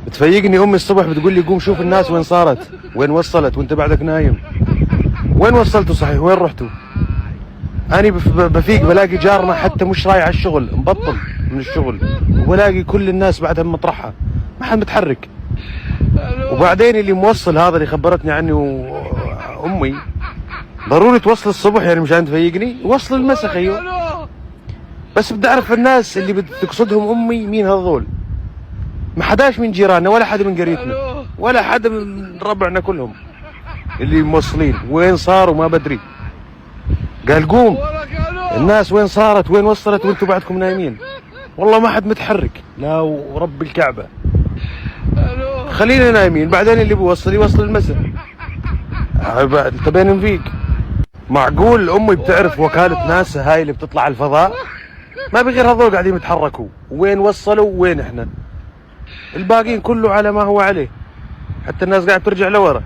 بتفيقني امي الصبح بتقول لي قوم شوف الناس وين صارت، وين وصلت، وانت بعدك نايم. وين وصلتوا صحيح؟ وين رحتوا؟ انا بفيق بلاقي جارنا حتى مش رايح على الشغل، مبطل من الشغل، وبلاقي كل الناس بعدها مطرحها، ما حد متحرك. وبعدين اللي موصل هذا اللي خبرتني عنه امي ضروري توصل الصبح يعني مشان تفيقني، وصل المسا خيو. بس بدي اعرف الناس اللي بتقصدهم امي مين هذول؟ ما حداش من جيراننا ولا حدا من قريتنا ولا حدا من ربعنا، كلهم اللي موصلين. وين صاروا ما بدري. قال قوم الناس وين صارت وين وصلت وانتم بعدكم نايمين. والله ما حد متحرك، لا ورب الكعبة خلينا نايمين. بعدين اللي بيوصل يوصل المساء تبين نفيق. معقول امي بتعرف وكالة ناسا هاي اللي بتطلع على الفضاء؟ ما بغير هذول قاعدين يتحركوا، وين وصلوا وين احنا؟ الباقيين كله على ما هو عليه، حتى الناس قاعد ترجع لورا.